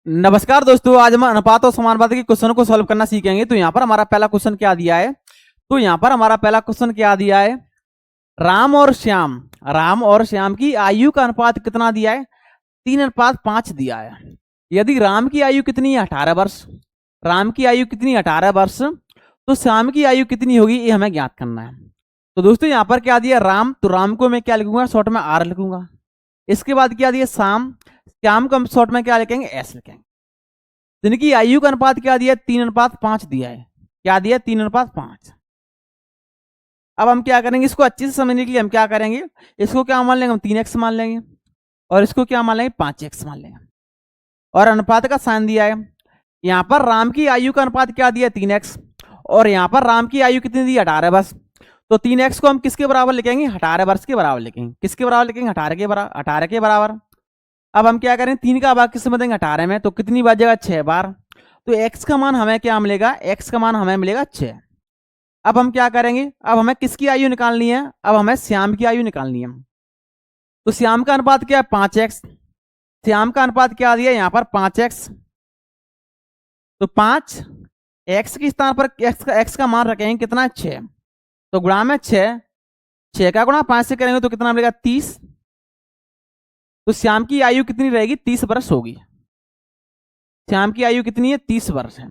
नमस्कार दोस्तों, आज हम अनुपात और समानुपात के क्वेश्चन को सॉल्व करना सीखेंगे। तो यहाँ पर हमारा पहला क्वेश्चन क्या दिया है? राम और श्याम की आयु का अनुपात कितना दिया है? 3:5 दिया है। यदि राम की आयु कितनी है? 18 वर्ष। राम की आयु कितनी? 18 वर्ष। तो श्याम की आयु कितनी होगी, ये हमें ज्ञात करना है। तो दोस्तों यहाँ पर क्या दिया? राम, तो राम को मैं क्या लिखूंगा? शॉर्ट में आर लिखूंगा। इसके बाद क्या दिया? श्याम को हम शॉर्ट में क्या लिखेंगे? एस लिखेंगे। इनकी आयु का अनुपात क्या दिया? 3:5 दिया है। क्या दिया? 3:5। अब हम क्या करेंगे? इसको अच्छे से समझने के लिए हम क्या करेंगे? इसको क्या मान लेंगे? हम 3x मान लेंगे, और इसको क्या मान लेंगे? 5x मान लेंगे। और अनुपात का साइन दिया है। यहाँ पर राम की आयु का अनुपात क्या दिया? 3x। और यहाँ पर राम की आयु कितनी दी? 18 वर्ष। तो 3x को हम किसके बराबर लिखेंगे? 18 वर्ष के बराबर लिखेंगे। किसके बराबर लिखेंगे? 18 के बराबर। अब हम क्या करें? 3 का भाग किससे में देंगे? 18 में। तो कितनी बार जाएगा? 6 बार। तो x का मान हमें क्या मिलेगा? x का मान हमें मिलेगा 6। अब हम क्या करेंगे? अब हमें किसकी आयु निकालनी है? अब हमें श्याम की आयु निकालनी है। तो श्याम का अनुपात क्या है? 5x। श्याम का अनुपात क्या दिया यहाँ पर? 5x। तो 5 x के स्थान पर x का मान रखेंगे कितना है? 6। तो गुणा में 6 का गुणा 5 से करेंगे तो कितना मिलेगा? 30। तो श्याम की आयु कितनी रहेगी? 30 वर्ष होगी। श्याम की आयु कितनी है? 30 वर्ष है।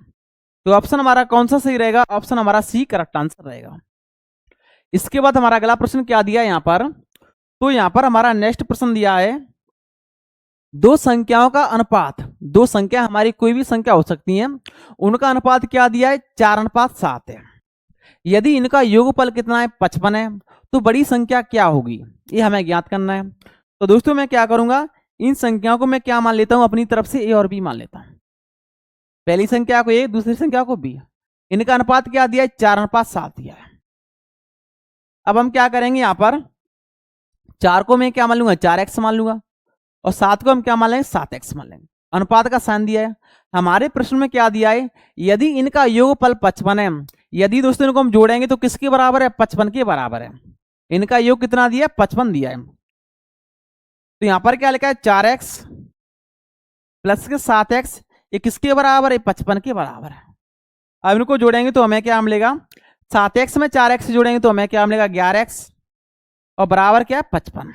तो ऑप्शन हमारा कौन सा सही रहेगा? ऑप्शन हमारा सी करेक्ट आंसर रहेगा। इसके बाद हमारा अगला प्रश्न क्या दिया यहाँ पर? तो यहाँ पर हमारा नेक्स्ट प्रश्न दिया है, दो संख्याओं का अनुपात। दो संख्या हमारी कोई भी संख्या हो सकती है, उनका अनुपात क्या दिया है? 4:7 है। यदि इनका योगफल कितना है? 55 है। तो बड़ी संख्या क्या होगी, ये हमें ज्ञात करना है। तो दोस्तों मैं क्या करूंगा? इन संख्याओं को मैं क्या मान लेता हूं? अपनी तरफ से ए और बी मान लेता हूं। पहली संख्या को ए, दूसरी संख्या को बी। इनका अनुपात क्या दिया है? 4:7 दिया है। अब हम क्या करेंगे? यहां पर 4 को मैं क्या मान लूंगा? 4x मान लूंगा, और 7 को हम क्या मान लेंगे? 7x मान लेंगे। अनुपात का साइन दिया है। हमारे प्रश्न में क्या दिया है? यदि इनका योगफल 55 है। यदि दोस्तों इनको हम जोड़ेंगे तो किसके बराबर है? 55 के बराबर है। इनका योग कितना दिया है? 55 दिया है। तो यहां पर क्या लिखा है? 4x प्लस के 7x, ये किसके बराबर है? 55 के बराबर है। अब इनको जोड़ेंगे तो हमें क्या मिलेगा? 7x में 4x जोड़ेंगे तो हमें क्या मिलेगा? 11x, और बराबर क्या है? 55।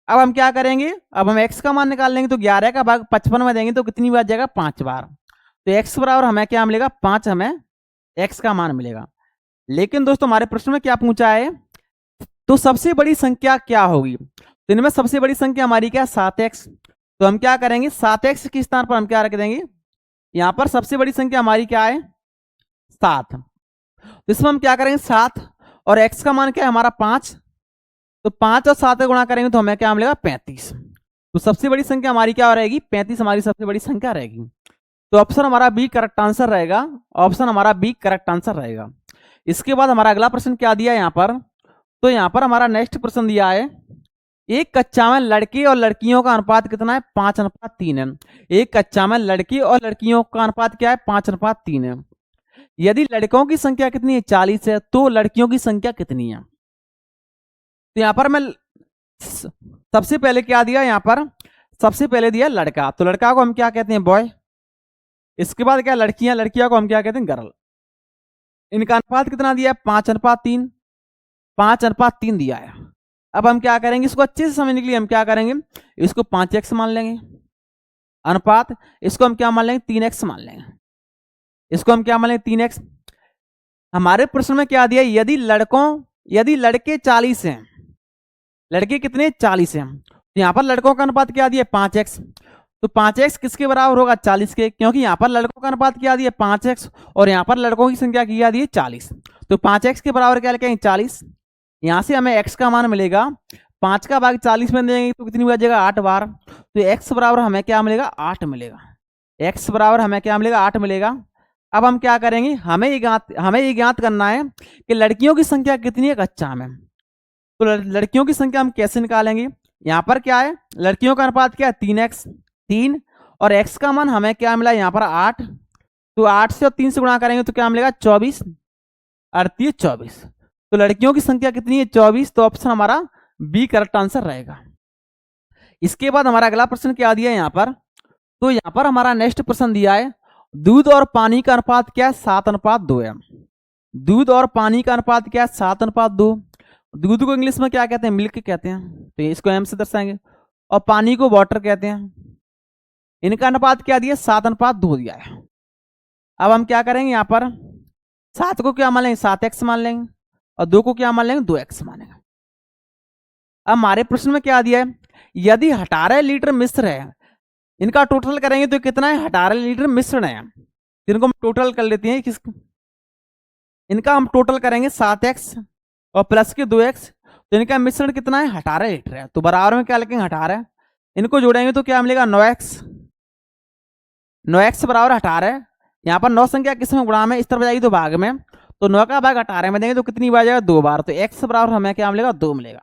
अब हम क्या करेंगे? अब हम x का मान निकाल लेंगे। तो 11 का भाग 55 में देंगे तो कितनी बार जाएगा? 5 बार। तो x बराबर हमें क्या मिलेगा? 5 हमें x का मान मिलेगा। लेकिन दोस्तों हमारे प्रश्न में क्या पूछा है? तो सबसे बड़ी संख्या क्या होगी? तो इनमें सबसे बड़ी संख्या हमारी क्या? 7x। तो हम क्या करेंगे? 7x के स्थान पर हम क्या रख देंगे? यहां पर सबसे बड़ी संख्या हमारी क्या है? 7। तो इसमें हम क्या करेंगे? 7 और x का मान क्या है हमारा? 5। तो 5 और 7 का गुणा करेंगे तो हमें क्या मिलेगा? 35। तो सबसे बड़ी संख्या हमारी क्या रहेगी? 35 हमारी सबसे बड़ी संख्या रहेगी। तो ऑप्शन हमारा बी करेक्ट आंसर रहेगा। ऑप्शन हमारा बी करेक्ट आंसर रहेगा। इसके बाद हमारा अगला प्रश्न क्या दिया है यहाँ पर? तो यहाँ पर हमारा नेक्स्ट प्रश्न दिया है, एक कक्षा में लड़के और लड़कियों का अनुपात कितना है? 5:3 है। एक कक्षा में लड़के और लड़कियों का अनुपात क्या है? 5:3 है। यदि लड़कों की संख्या कितनी है? 40 है। तो लड़कियों की संख्या कितनी है? तो यहां पर मैं सबसे पहले क्या दिया? यहां पर सबसे पहले दिया लड़का। तो लड़का को हम क्या कहते हैं? बॉय। इसके बाद क्या? लड़कियां। लड़कियां को हम क्या कहते हैं? गर्ल। इनका अनुपात कितना दिया है? 5:3। 5:3 दिया है। अब हम क्या करेंगे? इसको अच्छे से समझने के लिए हम क्या करेंगे? इसको 5x मान लेंगे अनुपात। इसको हम क्या मान लेंगे? 3x मान लेंगे। इसको हम क्या मान लेंगे? 3x। हमारे प्रश्न में क्या दिया? यदि लड़के 40 हैं। लड़के कितने? 40 हैं। तो यहां पर लड़कों का अनुपात क्या दिया? 5x। तो 5x किसके बराबर होगा? 40 के, क्योंकि यहां पर लड़कों का अनुपात क्या दिया? 5x, और यहां पर लड़कों की संख्या क्या दी है? 40। तो 5x के बराबर क्या लिखेंगे? 40। यहां से हमें x का मान मिलेगा। 5 का भाग 40 में देंगे तो कितनी बार जाएगा? 8 बार। तो x बराबर हमें क्या मिलेगा? 8 मिलेगा। x बराबर हमें क्या मिलेगा? 8 मिलेगा। अब हम क्या करेंगे? हमें ये ज्ञात करना है कि लड़कियों की संख्या कितनी है कक्षा में। तो लड़कियों की संख्या हम कैसे निकालेंगे? यहाँ पर क्या है? लड़कियों का अनुपात क्या है? 3x। 3 और x का मान हमें क्या मिला? यहाँ पर 8। तो 8 से और 3 से गुणा करेंगे तो क्या मिलेगा? 24। 38 24। तो लड़कियों की संख्या कितनी है? 24। तो ऑप्शन हमारा बी करेक्ट आंसर रहेगा। इसके बाद हमारा अगला प्रश्न क्या दिया है यहाँ पर? तो यहाँ पर हमारा नेक्स्ट प्रश्न दिया है, दूध और पानी का अनुपात क्या है? 7:2 है। दूध और पानी का अनुपात क्या है? 7:2। दूध को इंग्लिश में क्या कहते हैं? मिल्क कहते हैं, तो इसको एम से दर्शाएंगे। और पानी को वाटर कहते हैं। इनका अनुपात क्या दिया? 7:2 दिया है। अब हम क्या करेंगे, यहाँ पर 7 को क्या मान लेंगे? 7x मान लेंगे, और 2 को क्या मान लेंगे? 2x मानेंगे। अब हमारे प्रश्न में क्या दिया है, यदि 18 लीटर मिश्र है, इनका टोटल करेंगे तो कितना है? 18 लीटर मिश्रण है। इनको हम टोटल कर लेते हैं, इनका हम टोटल करेंगे 7x और प्लस के 2x, तो इनका मिश्रण कितना है? 18 लीटर है। तो बराबर में क्या लिखेंगे? 18। इनको जोड़ेंगे तो क्या मिलेगा? 9x। 9x बराबर 18। यहाँ पर 9 संख्या किस में गुणा में? इस तरफ जाएगी तो भाग में, तो 9 का भाग 18 में देंगे तो कितनी बार जाएगा? 2 बार। तो x बराबर हमें क्या मिलेगा? 2 मिलेगा।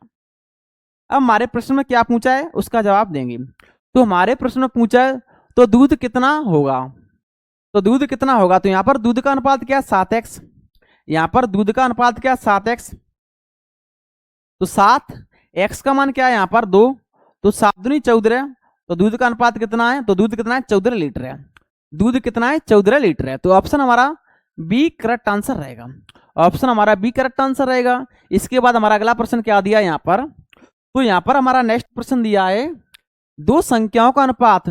अब हमारे प्रश्न में क्या पूछा है उसका जवाब देंगे। तो हमारे प्रश्न में पूछा है तो दूध कितना होगा? तो दूध कितना होगा? तो यहाँ पर दूध का अनुपात क्या है? 7x। यहाँ पर दूध का अनुपात क्या है? 7x। तो 7, x का मान क्या है? यहाँ पर 2, तो 7 दूनी 14। तो दूध का अनुपात कितना है? तो दूध कितना है? 14 लीटर है। दूध कितना है? 14 लीटर है। तो ऑप्शन हमारा बी करेक्ट आंसर रहेगा। ऑप्शन हमारा बी करेक्ट आंसर रहेगा। इसके बाद हमारा अगला प्रश्न क्या दिया यहाँ पर, तो यहाँ पर हमारा नेक्स्ट प्रश्न दिया है, दो संख्याओं का अनुपात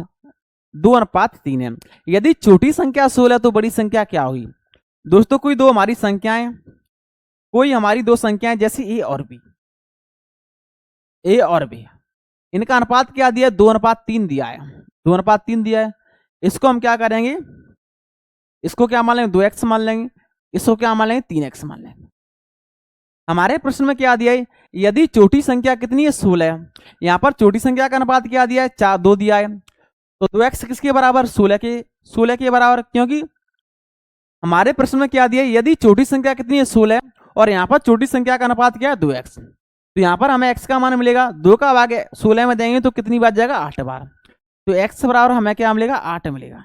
2:3 है। यदि छोटी संख्या 16 तो बड़ी संख्या क्या होगी? दोस्तों कोई दो हमारी संख्याएं, कोई हमारी दो संख्याएं जैसे ए और बी, ए और बी, इनका अनुपात क्या दिया है? 2:3 दिया है। 2:3 दिया है। इसको हम क्या करेंगे? इसको क्या मान लेंगे? 2x मान लेंगे। इसको क्या मान लेंगे? 3x मान लेंगे। हमारे प्रश्न में क्या दिया है, यदि छोटी संख्या कितनी है? 16 है। यहाँ पर छोटी संख्या का अनुपात क्या दिया है? 2 दिया है। तो 2x किसके बराबर? 16 के बराबर, क्योंकि हमारे प्रश्न में क्या दिया है, यदि छोटी संख्या कितनी है? 16, और यहाँ पर छोटी संख्या का अनुपात क्या है? 2x। तो यहाँ पर हमें x का मान मिलेगा, 2 का भाग 16 में देंगे तो कितनी बार जाएगा? 8 बार। तो x बराबर हमें क्या मिलेगा? 8 मिलेगा।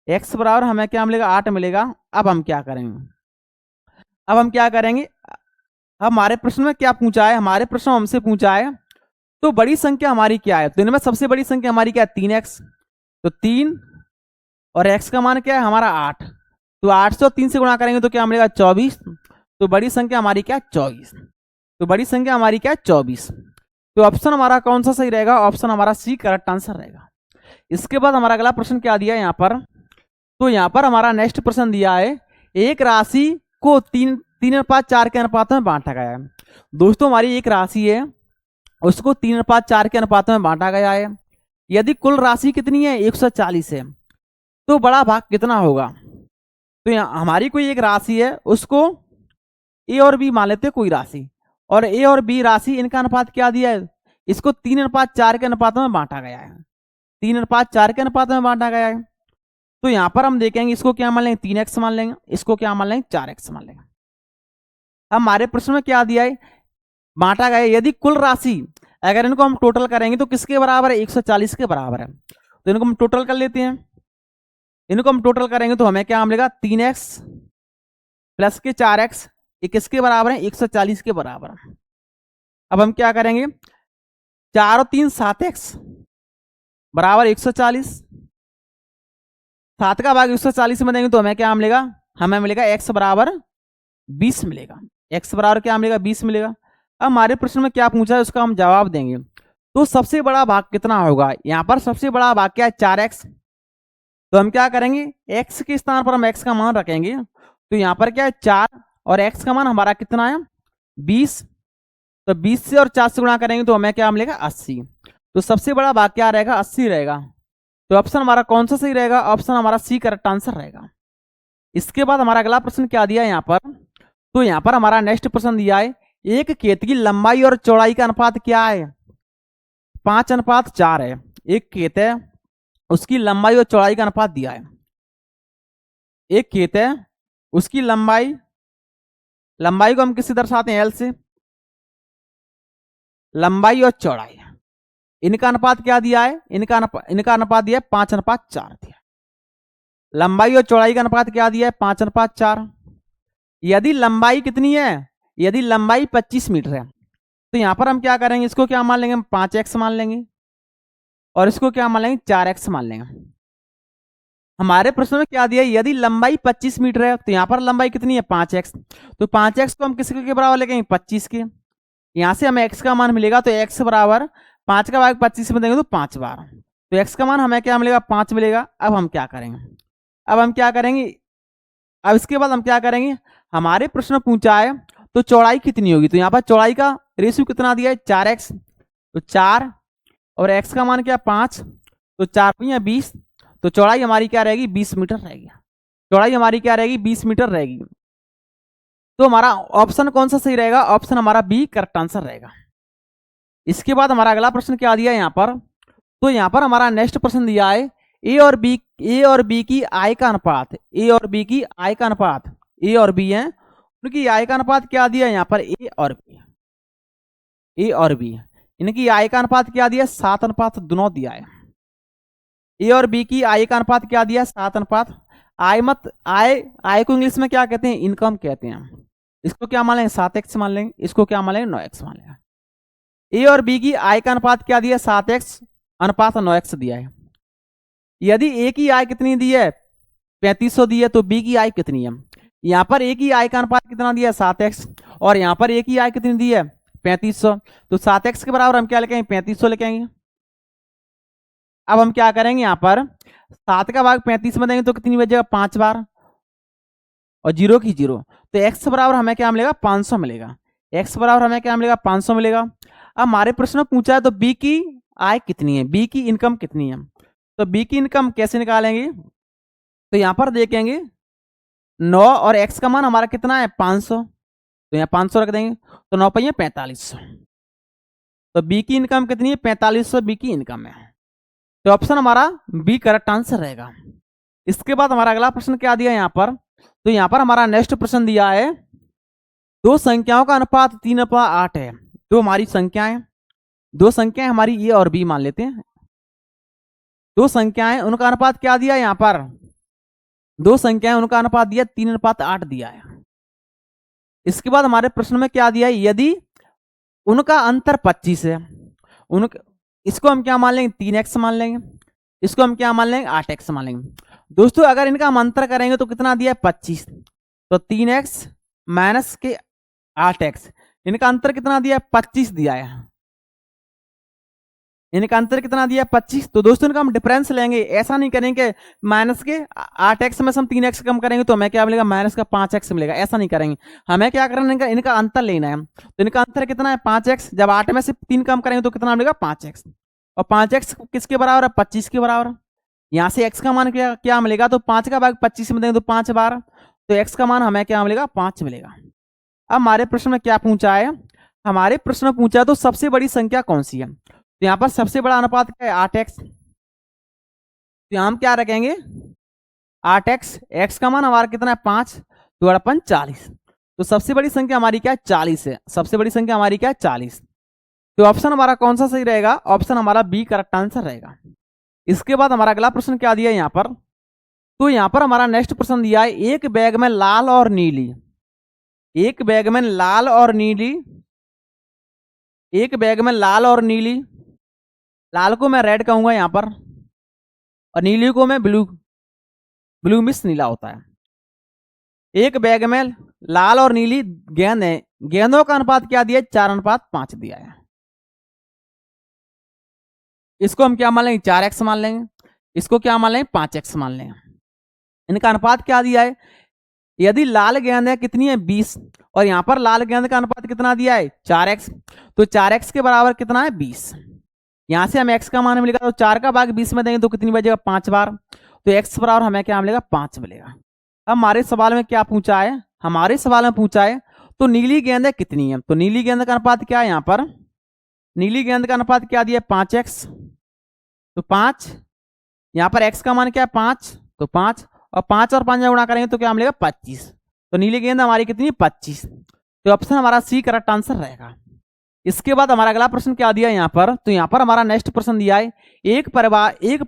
x बराबर हमें क्या मिलेगा? 8 मिलेगा। अब हम क्या करेंगे? हमारे प्रश्न में क्या पूछा है? हमारे प्रश्न में हमसे पूछा है तो बड़ी संख्या हमारी क्या है? तो इनमें सबसे बड़ी संख्या हमारी क्या है? 3x। तो 3 और x का मान क्या है? हमारा 8। तो 8 से 3 से गुणा करेंगे तो क्या मिलेगा? 24। तो बड़ी संख्या हमारी क्या है? 24। तो बड़ी संख्या हमारी क्या है? 24। तो ऑप्शन हमारा कौन सा सही रहेगा? ऑप्शन हमारा सी करेक्ट आंसर रहेगा। इसके बाद हमारा अगला प्रश्न क्या दिया है यहाँ पर, तो यहाँ पर हमारा नेक्स्ट प्रश्न दिया है, एक राशि को 3:4 के अनुपात में बांटा गया है। दोस्तों हमारी एक राशि है, उसको 3:4 के अनुपात में बांटा गया है। यदि कुल राशि कितनी है? 140 है, तो बड़ा भाग कितना होगा? तो यहाँ हमारी कोई एक राशि है, उसको ए और बी मान लेते हैं कोई राशि, और ए और बी राशि इनका अनुपात क्या दिया है? इसको 3:4 के अनुपात में बांटा गया है। 3:4 के अनुपात में बांटा गया है। तो यहां पर हम देखेंगे, इसको क्या मान लेंगे? 3x मान लेंगे। इसको क्या मान लेंगे? 4x मान लेंगे। हमारे प्रश्न में क्या दिया है? बांटा गया, यदि कुल राशि अगर इनको हम टोटल करेंगे तो किसके बराबर है? 140 के बराबर है। तो इनको हम टोटल कर लेते हैं। इनको हम टोटल करेंगे तो हमें क्या मिलेगा? 3x प्लस के 4x, ये किसके बराबर है? 140 के बराबर। अब हम क्या करेंगे? 4 और 3 7x बराबर 140। 7 का भाग 140 में देंगे तो हमें क्या मिलेगा? हमें मिलेगा x बराबर 20 मिलेगा। x बराबर क्या मिलेगा? 20 मिलेगा। अब हमारे प्रश्न में क्या पूछा है उसका हम जवाब देंगे। तो सबसे बड़ा भाग कितना होगा? यहाँ पर सबसे बड़ा भाग क्या है? 4x। तो हम क्या करेंगे? x के स्थान पर हम x का मान रखेंगे। तो यहाँ पर क्या है? 4 और x का मान हमारा कितना है? 20। तो 20 से और 4 से गुणा करेंगे तो हमें क्या मिलेगा? 80। तो सबसे बड़ा भाग क्या रहेगा? 80 रहेगा। तो ऑप्शन हमारा कौन सा सही रहेगा? ऑप्शन हमारा सी करेक्ट आंसर रहेगा। इसके बाद हमारा अगला प्रश्न क्या दिया है यहाँ पर, तो यहाँ पर हमारा नेक्स्ट प्रश्न दिया है, एक खेत की लंबाई और चौड़ाई का अनुपात क्या है? 5:4 है। एक खेत है, उसकी लंबाई और चौड़ाई का अनुपात दिया है। एक खेत है, उसकी लंबाई को हम किससे दर्शाते हैं? एल से। लंबाई और चौड़ाई, इनका अनुपात क्या दिया है? इनका अनुपात दिया है 5:4 दिया। लंबाई और चौड़ाई का अनुपात क्या दिया है? 5:4। यदि लंबाई कितनी है? यदि लंबाई 25 मीटर है तो यहां पर हम क्या करेंगे? इसको क्या मान लेंगे? हम 5x मान लेंगे, और इसको क्या मान लेंगे? 4x मान लेंगे। हमारे प्रश्न में क्या दिया है, यदि लंबाई 25 मीटर है तो यहाँ पर लंबाई कितनी है 5x, तो 5x को हम किसके बराबर लेंगे 25 के, यहाँ से हमें x का मान मिलेगा तो x बराबर 5 का भाग 25 में देंगे तो 5 बार, तो x का मान हमें क्या मिलेगा 5 मिलेगा। अब हम क्या करेंगे, अब इसके बाद हम क्या करेंगे, हमारे प्रश्न पूछा है तो चौड़ाई कितनी होगी, तो यहाँ पर चौड़ाई का रेशियो कितना दिया है 4x, तो 4 और x का मान क्या 5, तो 4 या 20, तो चौड़ाई हमारी क्या रहेगी 20 मीटर रहेगी, चौड़ाई हमारी क्या रहेगी 20 मीटर रहेगी। तो हमारा ऑप्शन कौन सा सही रहेगा, ऑप्शन हमारा बी करेक्ट आंसर रहेगा। इसके बाद हमारा अगला प्रश्न क्या दिया है यहाँ पर, तो यहाँ पर हमारा नेक्स्ट प्रश्न दिया है ए और बी की आय का अनुपात, ए और बी की आय का अनुपात, ए और बी है उनकी आय का अनुपात क्या दिया है यहाँ पर ए और बी इनकी आय का अनुपात क्या दिया 7:9 दिया है। ए और बी की आय का अनुपात क्या दिया 7:, आय को इंग्लिश में क्या कहते हैं इनकम कहते हैं, इसको क्या मान लेंगे 7x मान लेंगे, इसको क्या मान लेंगे 9x मान लेंगे। ए और बी की आय का अनुपात क्या दिया 7x अनुपात 9x दिया है। यदि ए की आय कितनी दी है 3500 दी है तो बी की आय कितनी है, यहाँ पर ए की आय का अनुपात कितना दिया है 7x और यहाँ पर ए की आय कितनी दी है 3500, तो 7x के बराबर हम क्या लिखेंगे 3500 लिखेंगे। अब हम क्या करेंगे यहाँ पर 7 का भाग 35 में देंगे तो कितनी बचेगा 5 बार और 0 की 0, तो x बराबर हमें क्या मिलेगा 500 मिलेगा, x बराबर हमें क्या मिलेगा 500 मिलेगा। अब हमारे प्रश्न में पूछा है तो b की आय कितनी है, b की इनकम कितनी है, तो b की इनकम कैसे निकालेंगे, तो यहाँ पर देखेंगे 9 और x का मान हमारा कितना है 500, तो यहाँ 500 रख देंगे तो 9 5 4500, तो b की इनकम कितनी है 4500 b की इनकम है, तो ऑप्शन हमारा बी करेक्ट आंसर रहेगा। इसके बाद हमारा अगला प्रश्न क्या दिया यहाँ पर, तो यहाँ पर हमारा नेक्स्ट प्रश्न दिया है दो संख्याओं का अनुपात 3:8 है, दो हमारी संख्याएं, दो संख्याएं हमारी ए और बी मान लेते हैं, दो संख्याएं उनका अनुपात क्या दिया है यहाँ पर, दो संख्याएं उनका अनुपात दिया 3:8 दिया है। इसके बाद हमारे प्रश्न में क्या दिया है, यदि उनका अंतर 25 है, इसको हम क्या मान लेंगे 3x मान लेंगे, इसको हम क्या मान लेंगे 8x मान लेंगे। दोस्तों अगर इनका हम अंतर करेंगे तो कितना दिया है 25, तो 3x माइनस के 8x, इनका अंतर कितना दिया है 25 दिया है, इनका अंतर कितना दिया 25, तो दोस्तों इनका हम डिफरेंस लेंगे, ऐसा नहीं करेंगे माइनस के 8x में से हम 3x कम करेंगे तो हमें क्या मिलेगा माइनस का 5x मिलेगा, ऐसा नहीं करेंगे, हमें क्या करना है इनका अंतर लेना है, तो इनका अंतर कितना है 5x, जब 8 में से 3 कम करेंगे तो कितना मिलेगा 5x, और 5x किसके बराबर है 25 के बराबर, यहाँ से x का मान क्या मिलेगा, तो 5 का भाग 25 में देंगे तो 5 बार, तो x का मान हमें क्या मिलेगा 5 मिलेगा। अब हमारे प्रश्न में क्या पूछा है, हमारे प्रश्न में पूछा है तो सबसे बड़ी संख्या कौन सी है, तो यहाँ पर सबसे बड़ा अनुपात क्या है 8x, तो हम क्या रखेंगे 8x, x का मान हमारा कितना है 5, तो 40, तो सबसे बड़ी संख्या हमारी क्या है 40 है, सबसे बड़ी संख्या हमारी क्या है 40, तो ऑप्शन हमारा कौन सा सही रहेगा, ऑप्शन हमारा बी करेक्ट आंसर रहेगा। इसके बाद हमारा अगला प्रश्न क्या दिया है यहाँ पर, तो यहाँ पर हमारा नेक्स्ट प्रश्न दिया है एक बैग में लाल और नीली, एक बैग में लाल और नीली, एक बैग में लाल और नीली, लाल को मैं रेड कहूंगा यहाँ पर और नीली को मैं ब्लू मिस नीला होता है। एक बैग में लाल और नीली गेंद है, गेंदों का अनुपात क्या दिया है 4:5 दिया है, इसको हम क्या मान लेंगे 4x मान लेंगे, इसको क्या मान लेंगे 5x मान लेंगे। इनका अनुपात क्या दिया है, यदि लाल गेंद है कितनी है 20 और यहाँ पर लाल गेंद का अनुपात कितना दिया है 4x, तो 4x के बराबर कितना है 20, यहाँ से हमें x का मान मिलेगा तो 4 का भाग 20 में देंगे तो कितनी बचेगा 5 बार, तो x बराबर हमें क्या मिलेगा 5 मिलेगा। अब हमारे सवाल में क्या पूछा है, हमारे सवाल में पूछा है तो नीली गेंद कितनी है, तो नीली गेंद का अनुपात क्या है, यहाँ पर नीली गेंद का अनुपात क्या दिया 5x, तो 5, यहाँ पर x का मान क्या है 5, तो 5 और 5 और 5 में गुणा करेंगे तो क्या मिलेगा 25, तो नीली गेंद हमारी कितनी 25, तो ऑप्शन हमारा सी करेक्ट आंसर रहेगा। इसके बाद हमारा अगला प्रश्न क्या दिया यहाँ पर, तो यहाँ पर हमारा नेक्स्ट प्रश्न दिया है एक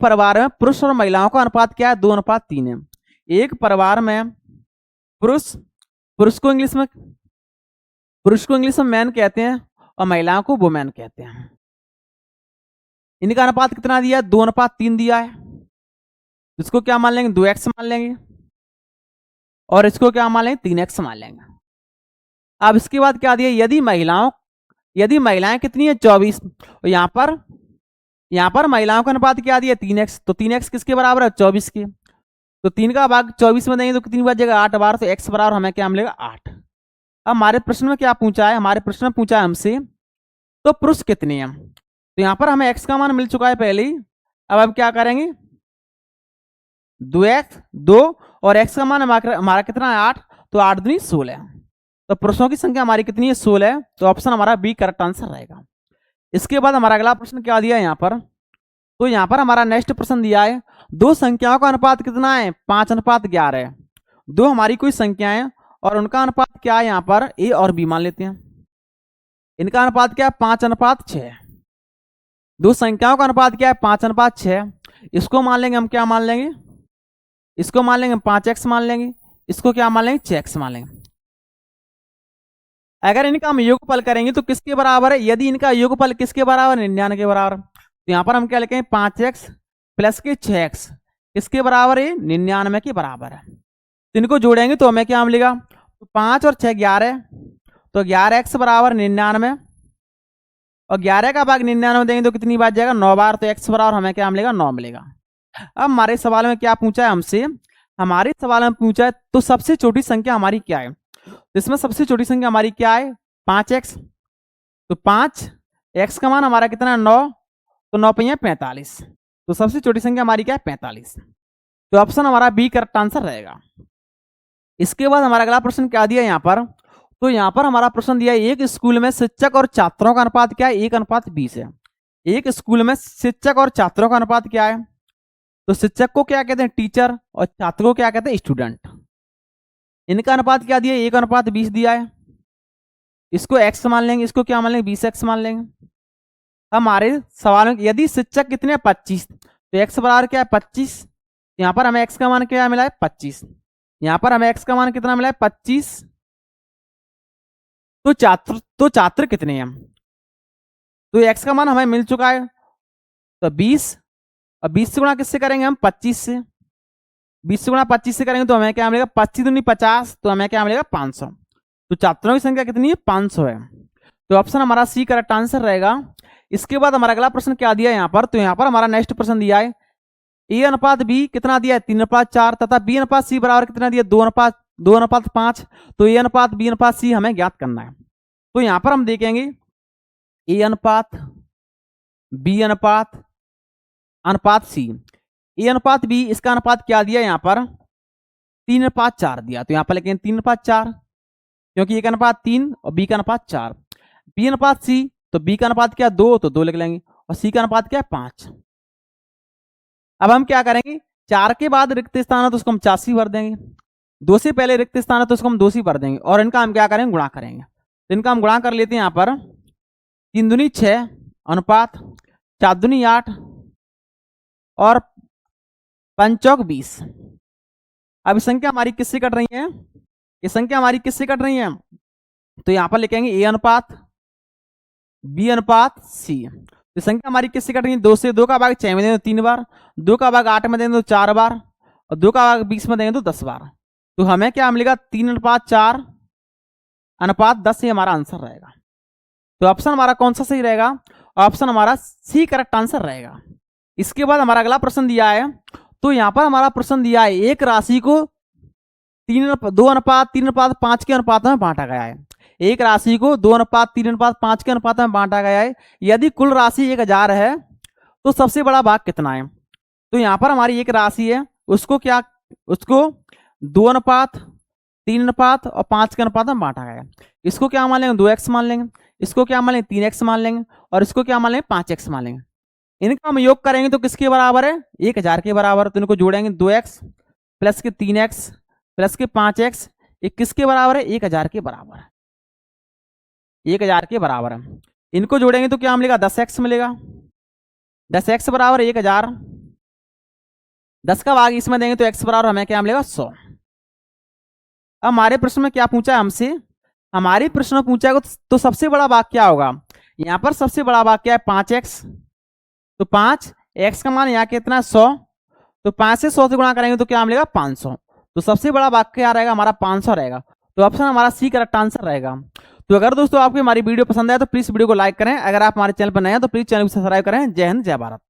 परिवार में पुरुष और महिलाओं का अनुपात क्या है 2:3 है, एक परिवार में पुरुष को इंग्लिश में मैन कहते हैं और महिलाओं को वुमेन कहते हैं, इनका अनुपात कितना दिया है 2:3 दिया है। इसको क्या मान लेंगे 2x मान लेंगे और इसको क्या मान लेंगे 3x मान लेंगे। अब इसके बाद क्या दिया, यदि महिलाएं कितनी है 24, और यहाँ पर महिलाओं का अनुपात क्या दिया 3x, तो 3x किसके बराबर है 24 के, तो 3 का भाग 24 में देंगे तो कितनी बचेगा 8 बार, तो x बराबर हमें क्या मिलेगा 8। अब हमारे प्रश्न में क्या पूछा है, हमारे प्रश्न में पूछा है हमसे तो पुरुष कितने हैं, तो यहाँ पर हमें x का मान मिल चुका है पहले ही। अब हम क्या करेंगे 2 और x का मान हमारा कितना है 8, तो 8 दूनी 16, तो पुरुषों की संख्या हमारी कितनी है 16, तो ऑप्शन हमारा बी करेक्ट आंसर रहेगा। इसके बाद हमारा अगला प्रश्न क्या दिया है यहाँ पर, तो यहाँ पर हमारा नेक्स्ट प्रश्न दिया है दो संख्याओं का अनुपात कितना है 5:11। दो हमारी कोई संख्याएं और उनका अनुपात क्या है, यहाँ पर ए और बी मान लेते हैं, इनका अनुपात क्या है 5:6। दो संख्याओं का अनुपात क्या है 5:6, इसको मान लेंगे हम क्या मान लेंगे, इसको मान लेंगे 5x मान लेंगे, इसको क्या मान लेंगे 6x मान लेंगे। अगर इनका हम योगफल करेंगे तो किसके बराबर है, यदि इनका योगफल किसके बराबर 99 के बराबर, तो यहाँ पर हम क्या लिखेंगे 5x प्लस के 6x किसके बराबर है 99 के बराबर है। तो इनको जोड़ेंगे तो हमें क्या मिलेगा, तो 5 और 6 11, तो 11x बराबर 99 और 11 का भाग 99 देंगे तो कितनी बार जाएगा 9 बार, तो x बराबर हमें क्या मिलेगा 9 मिलेगा। अब हमारे सवाल में क्या पूछा है हमसे, हमारे सवाल में पूछा है तो सबसे छोटी संख्या हमारी क्या है, इसमें सबसे छोटी संख्या हमारी क्या है 5x, तो 5x का मान हमारा कितना है 9, तो 9 × 45, तो सबसे छोटी संख्या हमारी क्या है 45, तो ऑप्शन हमारा बी करेक्ट आंसर रहेगा। इसके बाद हमारा अगला प्रश्न क्या दिया यहाँ पर, तो यहाँ पर हमारा प्रश्न दिया है एक स्कूल में शिक्षक और छात्रों का अनुपात क्या है 1:20 है। एक स्कूल में शिक्षक और छात्रों का अनुपात क्या है, तो शिक्षक को क्या कहते हैं टीचर और छात्र को क्या कहते हैं स्टूडेंट। इनका अनुपात क्या दिया 1:20 दिया है, इसको x मान लेंगे, इसको क्या मान लेंगे 20x मान लेंगे। हमारे सवाल में यदि शिक्षक कितने 25, तो x बराबर क्या है 25, यहाँ पर हमें x का मान क्या मिला है 25, यहाँ पर हमें x का मान कितना मिला है 25, तो छात्र कितने हैं, तो x का मान हमें मिल चुका है तो 20, और 20 से गुणा किससे करेंगे हम 25 से, 20 से गुणा 25 से करेंगे तो हमें क्या मिलेगा 25 दूनी 50, तो हमें क्या मिलेगा 500, तो छात्रों की संख्या कितनी है 500 है, तो ऑप्शन हमारा सी करेक्ट आंसर रहेगा। इसके बाद हमारा अगला प्रश्न क्या दिया है यहाँ पर, तो यहाँ पर हमारा नेक्स्ट प्रश्न दिया है a/b कितना दिया है 3:4 तथा b/c बराबर कितना दिया 2:5, तो a/b/c हमें ज्ञात करना है। तो यहाँ पर हम देखेंगे a/b/c, a/b इसका अनुपात क्या दिया यहाँ पर 3:4 दिया, तो यहाँ पर लिखेंगे 3:4 क्योंकि a 3 और b 4, b/c, तो b का अनुपात क्या 2, तो 2 लिख लेंगे और c का अनुपात क्या है 5। अब हम क्या करेंगे 4 के बाद रिक्त स्थान है तो उसको हम 84 भर देंगे, 2 से पहले रिक्त स्थान है तो उसको हम 2 से भर देंगे और इनका हम क्या करेंगे गुणा करेंगे, तो इनका हम गुणा कर लेते हैं यहाँ पर 3 दूनी 6 अनुपात 4 दूनी 8 और 5 चौक 20। अब संख्या हमारी किससे कट रही है, ये संख्या हमारी किससे कट रही है, तो यहाँ पर लिखेंगे a/b/c, तो संख्या हमारी किससे कट रही है 2 से, 2 का भाग 6 में देंगे तो 3 बार, 2 का भाग 8 में देंगे तो 4 बार और 2 का भाग 20 में देंगे तो 10 बार, तो हमें क्या मिलेगा 3:4:10 ही हमारा आंसर रहेगा। तो ऑप्शन हमारा कौन सा सही रहेगा, ऑप्शन हमारा सी करेक्ट आंसर रहेगा। इसके बाद हमारा अगला प्रश्न दिया है, तो यहाँ पर हमारा प्रश्न दिया है एक राशि को 2:3:5 के अनुपात में बांटा गया है, एक राशि को 2:3:5 के अनुपात में बांटा गया है, यदि कुल राशि 1000 है तो सबसे बड़ा भाग कितना है। तो यहाँ पर हमारी एक राशि है उसको 2:3:5 और 5 के अनुपात में बांटा गया है, इसको क्या मान लेंगे 2x मान लेंगे, इसको क्या मान लेंगे 3x मान लेंगे और इसको क्या मान लेंगे 5x मान लेंगे। इनका हम योग करेंगे तो किसके बराबर है 1000 के बराबर, तो इनको जोड़ेंगे 2x प्लस के 3x प्लस के 5x, ये किसके बराबर है 1000 के बराबर है, 1000 के बराबर है। इनको जोड़ेंगे तो क्या मिलेगा 10x मिलेगा, 10x बराबर 1000, 10 का भाग इसमें देंगे तो x बराबर हमें क्या मिलेगा 100। अब हमारे प्रश्न में क्या पूछा है हमसे, हमारे प्रश्न में पूछा है तो सबसे बड़ा भाग क्या होगा, यहाँ पर सबसे बड़ा भाग क्या है 5x, तो 5x का मान यहाँ कितना 100, तो 5 से 100 से गुणा करेंगे तो क्या मिलेगा 500। तो सबसे बड़ा वाक्य क्या रहेगा हमारा 500 रहेगा। तो ऑप्शन हमारा सी करेक्ट आंसर रहेगा। तो अगर दोस्तों आपको हमारी वीडियो पसंद आए तो प्लीज वीडियो को लाइक करें। अगर आप हमारे चैनल पर नए हैं तो प्लीज चैनल को सब्सक्राइब करें। जय हिंद, जय भारत।